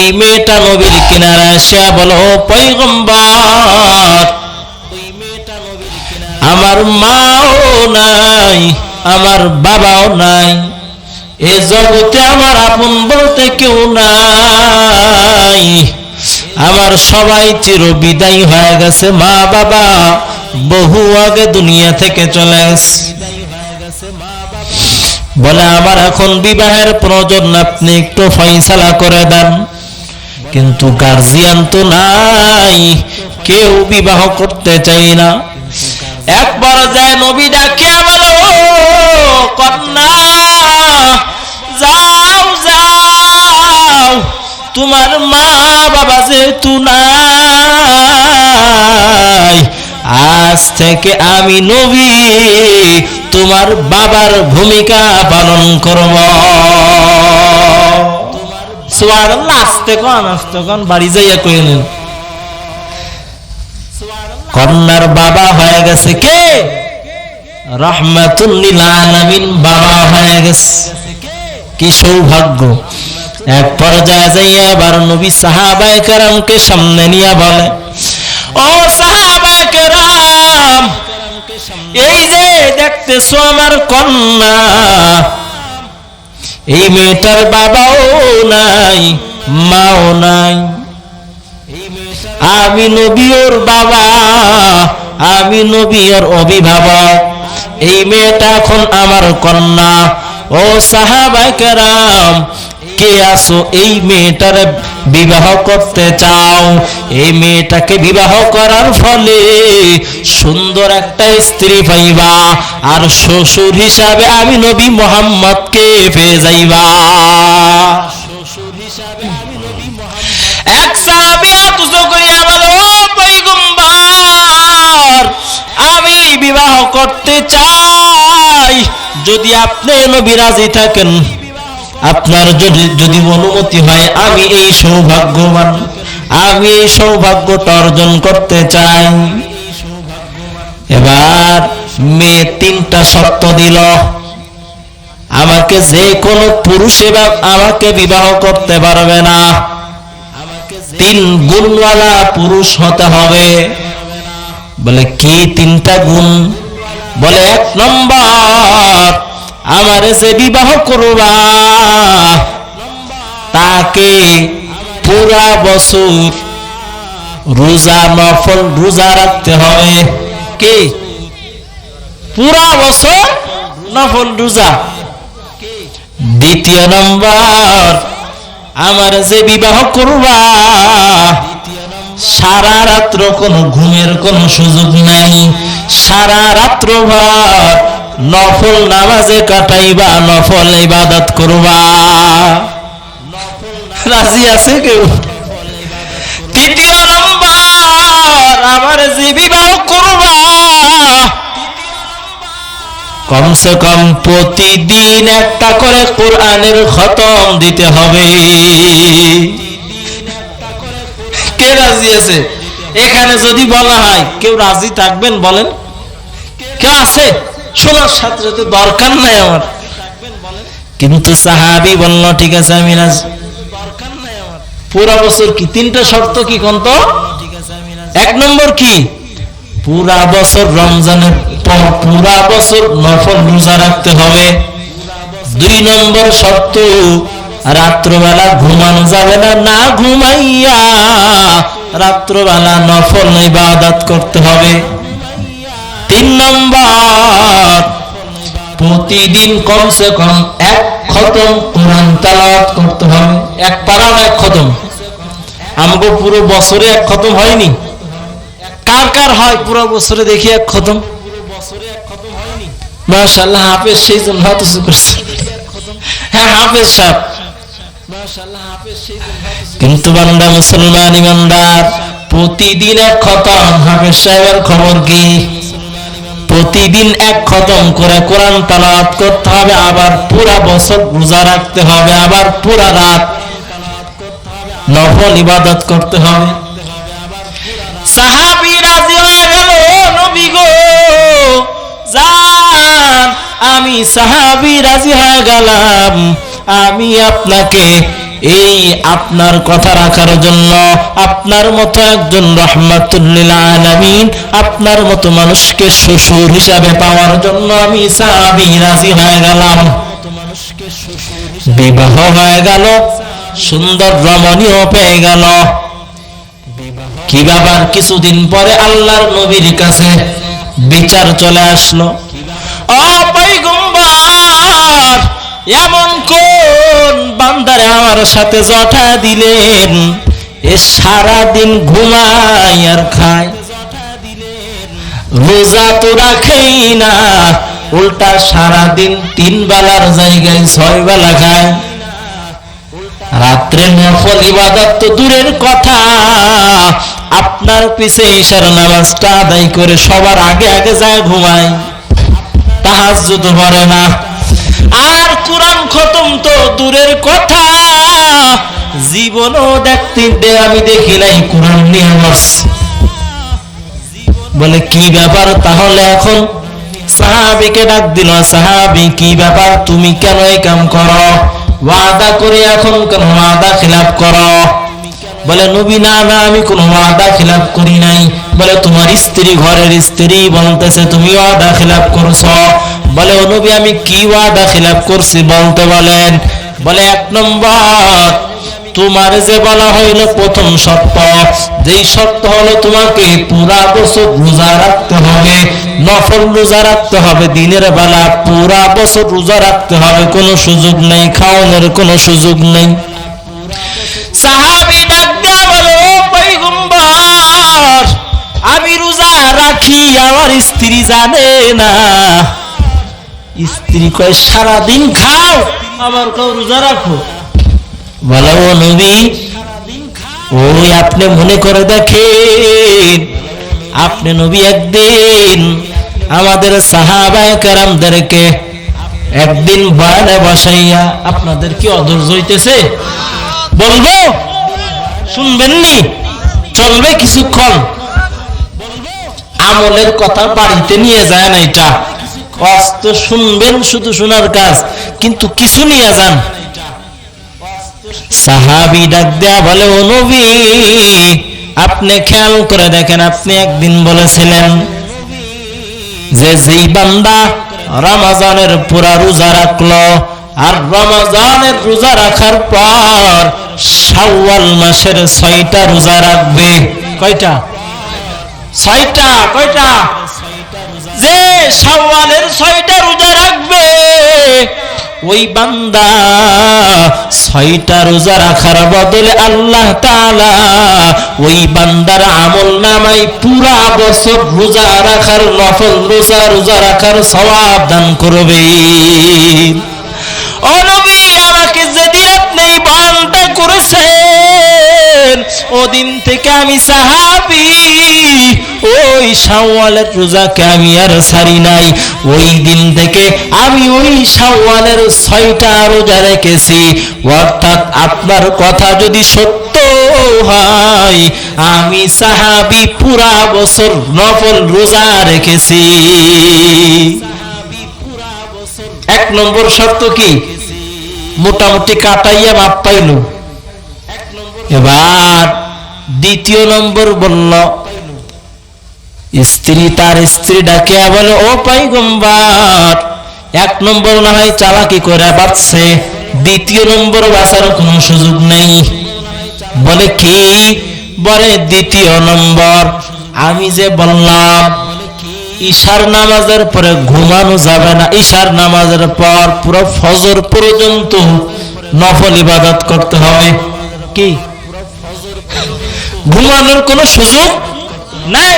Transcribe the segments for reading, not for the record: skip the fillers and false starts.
ওই মেয়েটা নবীর কিনারে এসে বলো, পয়গম্বর, আমার মাও নাই, আমার বাবাও নাই, এ জগতে আমার আপন বলতে কেউ নাই, আমার সবাই চির বিদায় হয়ে গেছে, মা বাবা বহু আগে দুনিয়া থেকে চলে গেছে। বলে আমার এখন বিবাহের প্রয়োজন, আপনি একটু ফয়সালা করে দেন। কিন্তু গার্জিয়ান তো নাই, কেউ বিবাহ করতে চাই না। একবার যায় নবী ডাকিয়া বলো, কন্যা যাও যাও, তোমার মা বাবা যেহেতু নাই, আজ থেকে আমি নবী তোমার বাবার ভূমিকা পালন করব। সুবহানাল্লাহ। আস্তে কোন বাড়ি যাইয়া কইলেন, কন্যার বাবা হয়ে গেছে কে? রাহমাতুল লিল আলামিন বাবা হয়ে গেছে। কি সৌভাগ্য। এক পর্যায়ে যাইয়া আবার নবী সাহাবায়ে কেরামকে সামনে নিয়ে বলে, ও সাহাবায়ে কেরাম, এই যে দেখতেছো আমার কন্যা, এই মেয়েটার বাবাও নাই, মাও নাই, আমি নবী ওর বাবা, আমি নবী ওর অভিভাবক, এই মেয়েটা এখন আমার কন্যা। ও সাহাবায়ে কেরাম, কে আসো এই মেয়েটার বিবাহ করতে চাও? এই মেয়েটাকে বিবাহ করার ফলে সুন্দর একটা স্ত্রী পাইবা, আর শ্বশুর হিসাবে আমি নবী মুহাম্মদকে পেয়ে যাইবা। এক সাহাবী আতুজ করিয়া বলে, ও পয়গম্বর, আমি বিবাহ করতে চাই, যদি আপনি নবী রাজি থাকেন, আপনার যদি অনুমতি হয়, আমি এই সৌভাগ্যবান, আমি এই সৌভাগ্যটা অর্জন করতে চাই। এবার মেয়ে তিনটা শর্ত দিল, আমাকে যে কোনো পুরুষ এবার আমাকে বিবাহ করতে পারবে না, 3 গুণওয়ালা পুরুষ হতে হবে। বলে কি 3টা গুণ? বলে 1 নম্বর, আমারে যে বিবাহ করবা তাকে পুরা বছর রোজা নফল রোজা রাখতে হবে। কি? পুরা বছর নফল রোজা। 2 নম্বর, আমার যে বিবাহ করবা সারা রাত্র কোনো ঘুমের কোনো সুযোগ নাই, সারা রাত্র ভর নফল নামাজে কাটাইবা, নফল ইবাদত করবা। রাজি আছে কেউ? 3 নম্বর, আমার যে বিবাহ করবা কমসে কম প্রতিদিন একটা করে কোরআনের খতম দিতে হবে। কে রাজি আছে? এখানে যদি বলা হয়, কেউ রাজি থাকবেন বলেন? কেউ আছে? শোনার সাথে সাথে দরকার নাই আমার। কিন্তু সাহাবী বলল, ঠিক আছে আমি রাজি। পুরা বছর কি? 3টা শর্ত কি কোন তো? 1 নম্বর কি? পুরা বছর রমজানের পর পুরা বছর নফল রোজা রাখতে হবে। 2 নম্বর শর্ত, রাত্রবেলা ঘুমানো যাবে না, না ঘুমাইয়া রাত্রবেলা নফল ইবাদত করতে হবে। 3 নম্বর, প্রতিদিন কমসে কম 1 খতম কোরআন তেলাওয়াত করতে হবে। 1 পারা 1 খতম। আমাকে পুরো বছরে 1 খতম হয়নি? কার কার হয় পুরো বছরে? দেখি 1 খতম। মাশাআল্লাহ, হাফেজ সেই জন্য হাত উঁচু করছে। হ্যাঁ, হাফেজ সাহেব। কিন্তু বান্দা মুসলমান ইমানদার, প্রতিদিন 1 খতম। হাফেজ সাহেবের খবর কি? প্রতিদিন 1 খতম করে কোরআন তেলাওয়াত করতে হবে, আবার পুরা বছর রোজা রাখতে হবে, আবার পুরা রাত নফল ইবাদত করতে হবে। সাহাবী রাজি হয়ে গেল, নবী গো যান, আমি সাহাবী রাজি হয়ে গেলাম, আমি আপনাকে এই আপনার কথা রাখার জন্য, আপনার মতো একজন রাহমাতুল লিল আলামিন, আপনার মতো মানুষকে শ্বশুর হিসাবে পাওয়ার জন্য আমি সাহাবী রাজি হয়ে গেলাম। বিবাহ হয়ে গেল, সুন্দর রমণীও পেয়ে গেল। কি ব্যাপার? কিছুদিন পরে আল্লাহর নবীর কাছে বিচার চলে আসলো। ও পয়গম্বর, এমন কোন বান্দারে আমার সাথে জটা দিলেন, এ সারা দিন ঘুমায় আর খায়, রোজা তো রাখেই না, উল্টা সারা দিন 3 বেলার জায়গায় 6 বেলা খায়। রাত্রে নফল ইবাদত তো দূরের কথা, আপনার পিছে ইশার নামাজটা আদায় করে সবার আগে আগে যায় ঘুমায়, তাহাজ্জুদ পড়ে না। আর কোরআন খতম তো দূরের কথা, জীবনও দেখতে আমি দেখি নাই কোরআন নিয়ে বসে। বলে কি ব্যাপার তাহলে? এখন সাহাবীকে ডাক দিল, সাহাবী কি ব্যাপার, তুমি কেন এই কাম করো? ওয়াদা করে এখন কেন ওয়াদা খিলাফ করো? বলে নবী, না না, আমি কোন ওয়াদা খিলাফ করি নাই। বলে তোমার স্ত্রী, ঘরের স্ত্রী বলতেছে তুমি ওয়াদা খিলাফ করছো। বলে ও নবী, আমি কি ওয়াদা খিলাফ করছি বলতে বলেন। বলে 1 নম্বর, তোমার যে বলা হইল প্রথম শর্ত, যেই শর্ত হলো তোমাকে পুরা বছর রোজা রাখতে হবে, নফল রোজা রাখতে হবে, দিনের বেলা পুরা বছর রোজা রাখতে হবে, কোনো সুযোগ নেই, খাওয়ানোর কোনো সুযোগ নেই। সাহাবী ডাক দেয়া বলে, ও পয়গম্বর, আমি রোজা রাখি, আমার স্ত্রী জানে না। স্ত্রী কয় সারাদিন খাও, আবার কেউ রোজা রাখো? বলে ও নবী, ওই আপনি মনে করে দেখেন, আপনি নবী একদিন আমাদের সাহাবায়ে কেরামদেরকে একদিন বয়ানে বসাইয়া, আপনাদের কি অধৈর্য হইতেছে? বলবো, শুনবেননি? চলবে কিছুক্ষণ। আমলের কথা বাড়িতে নিয়ে যায় না, এটা কষ্ট শুনবেন, শুধু শোনার কাজ, কিন্তু কিছু নিয়ে যান। সাহাবী ডাক দেয়া বলে, ও নবী, আপনি খেয়াল করে দেখেন, আপনি একদিন বলেছিলেন যে যেই বান্দা রমজানের পুরা রোজা রাখলো, আর রমজানের রোজা রাখার পর শাওয়াল মাসের 6টা রোজা রাখবে। কয়টা? 6টা। কয়টা? যে শাওয়ালের 6টা রোজা রাখবে, ওই বান্দা 6টা রোজা রাখার বদলে আল্লাহ তাআলা ওই বান্দার আমলনামায় পুরা বছর রোজা রাখার, নফল রোজা রাখার সওয়াব দান করবে। ও নবী, আমাকে যেদিন আপনি বয়ানটা করেছেন, ওদিন থেকে আমি সাহাবী ওই শাওয়ালের রোজাকে আমি আর ছাড়ি নাই। ওই দিন থেকে আমি ওই শাওয়ালের 6টা রোজা রেখেছি। অর্থাৎ আপনার কথা যদি সত্য হয়, আমি সাহাবী পুরা বছর নফল রোজা রেখেছি। 1 নম্বর শর্ত কি? মোটামুটি কাটাইয়া মাপ পাইল। এবার 2য় নম্বর বলল, স্ত্রী তার স্ত্রী ডাকে বলে, ও পয়গম্বর, 1 নম্বর না হয় চালাকি করে বাঁচছে, 2য় নম্বর বাঁচার কোনো সুযোগ নেই। বলে কি? বলে 2য় নম্বর, আমি যে বললাম ইশার নামাজের পরে ঘুমানো যাবে না, ইশার নামাজের পর পুরো ফজর পর্যন্ত নফল ইবাদত করতে হবে। কি? ঘুমানোর কোনো সুযোগ নাই।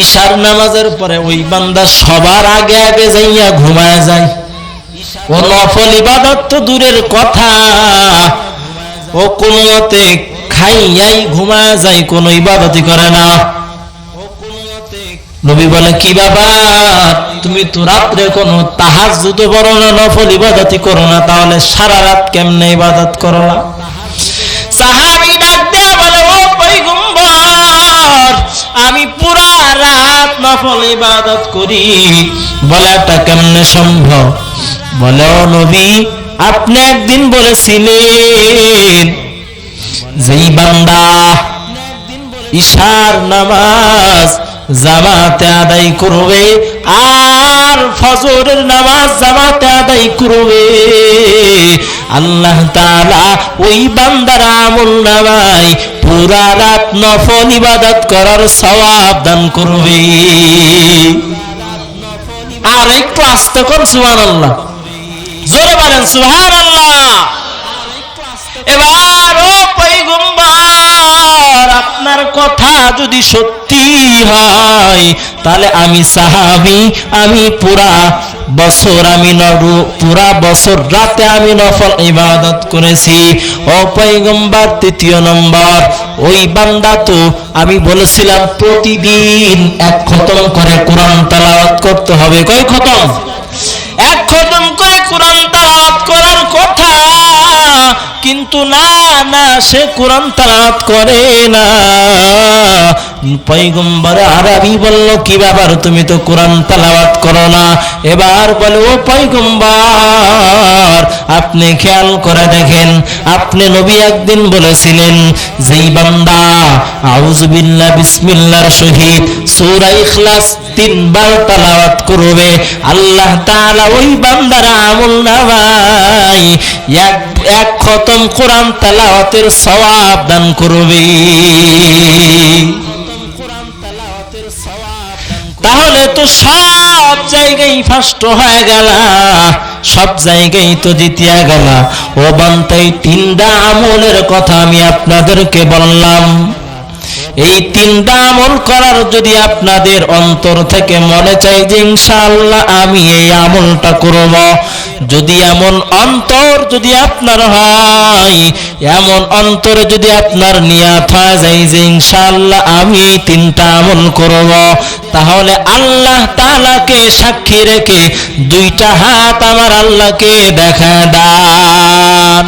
ইশার নামাজের পরে ওই বান্দা সবার আগে আগে যাইয়া ঘুমায় যায়। ও নফল ইবাদত তো দূরের কথা, ও কোনো মতে খাইয়াই ঘুমায় যায়, কোনো ইবাদতই করে না। নবী বলে, কি ব্যাপার, তুমি তো রাত্রে কোনো তাহাজ্জুদ পড়ো না, নফল ইবাদতই করো না, তাহলে সারা রাত কেমনে ইবাদত করো না? সাহাবী ডাক দেয়া বলে, ও পয়গম্বর, আমি পুরা রাত নফল ইবাদত করি। বলে এটা কেমনে সম্ভব? বলে, ও নবী, আপনি একদিন বলেছিলেন যেই বান্দা ঈশার নামাজ জামাতে আদায় করবে আর ফজরের নামাজ জামাতে আদায় করবে, আল্লাহ তাআলা ওই বান্দার আমলনামায় পুরা রাত নফল ইবাদত করার সওয়াব দান করবে। আর একটু আস্তে কোন সুবহানাল্লাহ, জোরে বলেন সুবহানাল্লাহ। এবার ও পয়গম্বর, আপনার কথা যদি সত্যি হয় তাহলে আমি সাহাবী, আমি পুরা বছর পুরা বছর রাতে আমি নফল ইবাদত করেছি। ও পয়গম্বর, তৃতীয় নম্বর, ওই বান্দা তো আমি বলেছিলাম প্রতিদিন এক খতম করে কোরআন তেলাওয়াত করতে হবে। কয় খতম? এক খতম করে কোরআন তেলাওয়াত করার কথা, কিন্তু না না, সে কোরআন তেলাওয়াত করে না। পয়গম্বর আরবি বলল, কি ব্যাপার, তুমি তো কোরআন তেলাওয়াত করো না? এবার বলে, ও পয়গম্বর, আপনি খেয়াল করে দেখেন, আপনি নবী একদিন বলেছিলেন যেই বান্দা আউযু বিল্লাহ বিসমিল্লাহর সহিত সূরা ইখলাস 3 বার তেলাওয়াত করবে, আল্লাহ তাআলা ওই বান্দার আমলনামায় এক খতম কোরআন তেলাওয়াতের সওয়াব দান করবে। তাহলে তো সব জায়গায় ফার্স্ট হয়ে গেল, সব জায়গায় তো জিতিয়া গেল। ও বান্দাই, 3টা আমলের কথা আমি আপনাদেরকে বললাম। এই 3টা আমল করার যদি আপনাদের অন্তর থেকে মনে চাই যে ইনশাআল্লাহ আমি এই আমলটা করব, যদি এমন অন্তর যদি আপনার হয়, এমন অন্তরে যদি আপনার নিয়ত হয় যায় যে ইনশাআল্লাহ আমি এই 3টা আমল করব, তাহলে আল্লাহ তাআলাকে সাক্ষী রেখে 2টা হাত আমার আল্লাহকে দেখা দান।